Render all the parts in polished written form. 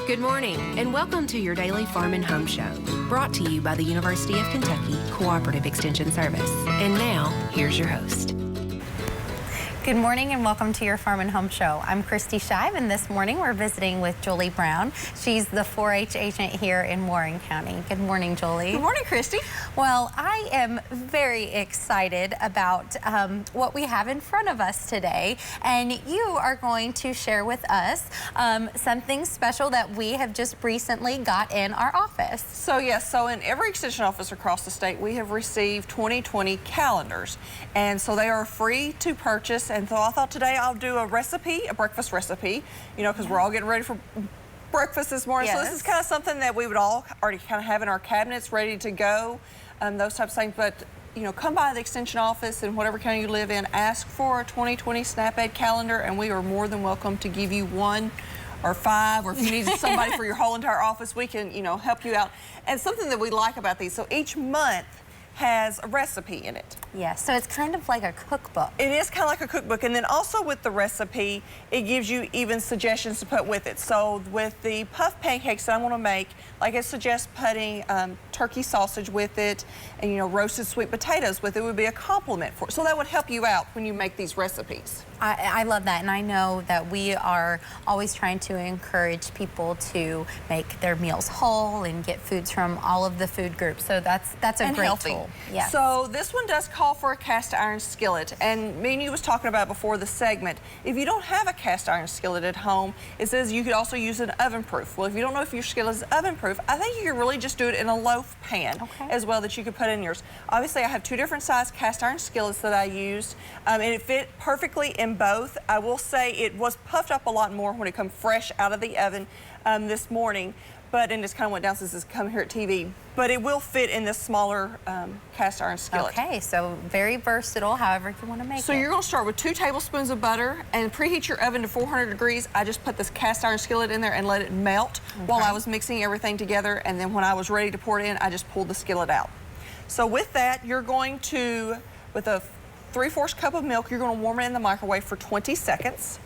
Good morning, and welcome to your daily Farm and Home Show, brought to you by the University of Kentucky Cooperative Extension Service. And now, here's your host. Good morning and welcome to your Farm and Home Show. I'm Kristi, and this morning we're visiting with Julie Brown. She's the 4-H agent here in Warren County. Good morning, Julie. Good morning, Kristi. Well, I am very excited about what we have in front of us today, and you are going to share with us something special that we have just recently got in our office. So yes, so in every extension office across the state, we have received 2020 calendars, and so they are free to purchase. And so I thought today I'll do a recipe, a breakfast recipe, you know, because we're all getting ready for breakfast this morning. Yes. So this is kind of something that we would all already kind of have in our cabinets ready to go, those types of things. But, you know, come by the extension office in whatever county you live in, ask for a 2020 SNAP-Aid calendar, and we are more than welcome to give you one or five, or if you need somebody for your whole entire office, we can, you know, help you out. And something that we like about these, so each month has a recipe in it. Yes, so it's kind of like a cookbook. It is kind of like a cookbook, and then also with the recipe, it gives you even suggestions to put with it. So with the puff pancakes that I want to make, like I suggest putting turkey sausage with it, and, you know, roasted sweet potatoes with it would be a compliment for it. So that would help you out when you make these recipes. I love that, and I know that we are always trying to encourage people to make their meals whole and get foods from all of the food groups. So that's a great healthy tool. Yes. So this one does call for a cast iron skillet, and me and you was talking about before the segment. If you don't have a cast iron skillet at home, it says you could also use an oven proof. Well, if you don't know if your skillet is oven proof, I think you could really just do it in a loaf pan as well that you could put in yours. Obviously, I have two different size cast iron skillets that I used, and it fit perfectly in both. I will say it was puffed up a lot more when it come fresh out of the oven this morning, but and just kind of went down since it's come here at TV. But it will fit in this smaller cast iron skillet. Okay, so very versatile, however you want to make it. So you're going to start with 2 tablespoons of butter and preheat your oven to 400 degrees. I just put this cast iron skillet in there and let it melt while I was mixing everything together, and then when I was ready to pour it in, I just pulled the skillet out. So with that, you're going to, with a 3/4 cup of milk, you're going to warm it in the microwave for 20 seconds.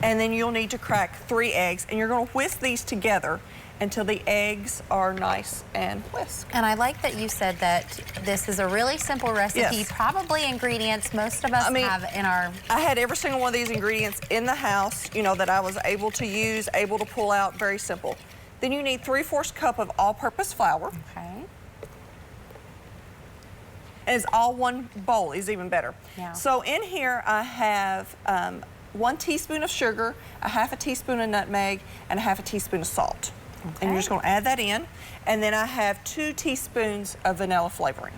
And then you'll need to crack 3 eggs, and you're going to whisk these together until the eggs are nice and whisked. And I like that you said that this is a really simple recipe, Yes. probably ingredients most of us have in our... I had every single one of these ingredients in the house, you know, that I was able to use, able to pull out, very simple. Then you need 3/4 cup of all-purpose flour. Okay. And it's all one bowl is even better. Yeah. So in here I have 1 teaspoon of sugar, a 1/2 teaspoon of nutmeg, and a 1/2 teaspoon of salt. Okay. And you're just going to add that in. And then I have 2 teaspoons of vanilla flavoring.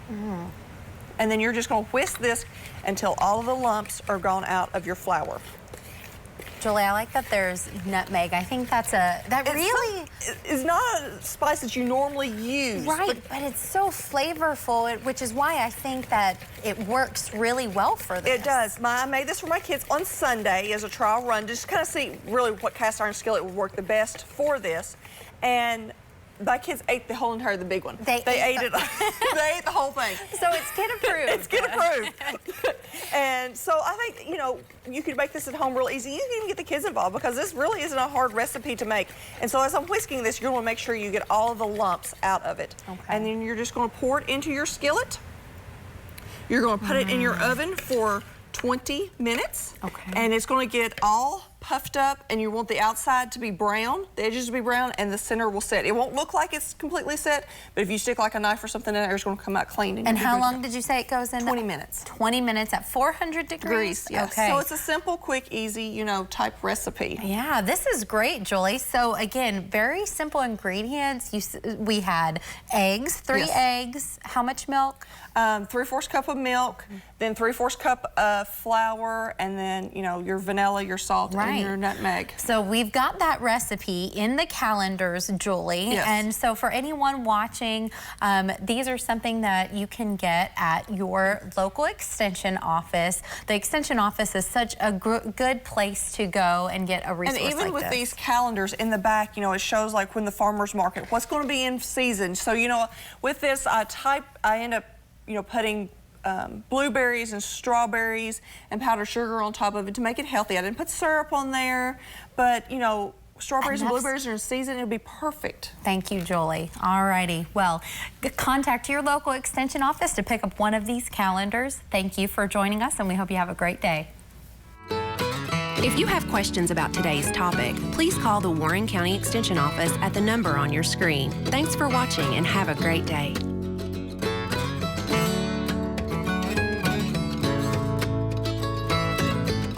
And then you're just going to whisk this until all of the lumps are gone out of your flour. Julie, I like that there's nutmeg. I think that's really... It's not a spice that you normally use. Right, but it's so flavorful, which is why I think that it works really well for this. It does. I made this for my kids on Sunday as a trial run, just to kind of see really what cast iron skillet would work the best for this. And my kids ate the whole entire, the big one. They ate it. They ate the whole thing. So it's kid approved. It's kid approved. And so I think, you know, you could make this at home real easy. You can even get the kids involved because this really isn't a hard recipe to make. And so as I'm whisking this, you're going to make sure you get all of the lumps out of it. Okay. And then you're just going to pour it into your skillet. You're going to put it in your oven for 20 minutes. Okay. And it's going to get all puffed up, and you want the outside to be brown, the edges to be brown, and the center will set. It won't look like it's completely set, but if you stick like a knife or something in there, it's going to come out clean. And how long did you say it goes in? 20 minutes. 20 minutes at 400 degrees? Yes. Okay. So it's a simple, quick, easy, you know, type recipe. Yeah, this is great, Julie. So again, very simple ingredients. We had eggs, 3 eggs. How much milk? 3/4 cup of milk, then 3/4 cup of flour, and then, you know, your vanilla, your salt, and your nutmeg. So we've got that recipe in the calendars, Julie. Yes. And so for anyone watching, these are something that you can get at your local extension office. The extension office is such a good place to go and get a resource like this. And even with these calendars in the back, you know, it shows like when the farmer's market, what's going to be in season. So, you know, with this, I end up, you know, putting blueberries and strawberries and powdered sugar on top of it to make it healthy. I didn't put syrup on there, but, you know, strawberries and blueberries are in season, it'll be perfect. Thank you, Julie. All righty. Well, contact your local extension office to pick up one of these calendars. Thank you for joining us, and we hope you have a great day. If you have questions about today's topic, please call the Warren County Extension Office at the number on your screen. Thanks for watching and have a great day.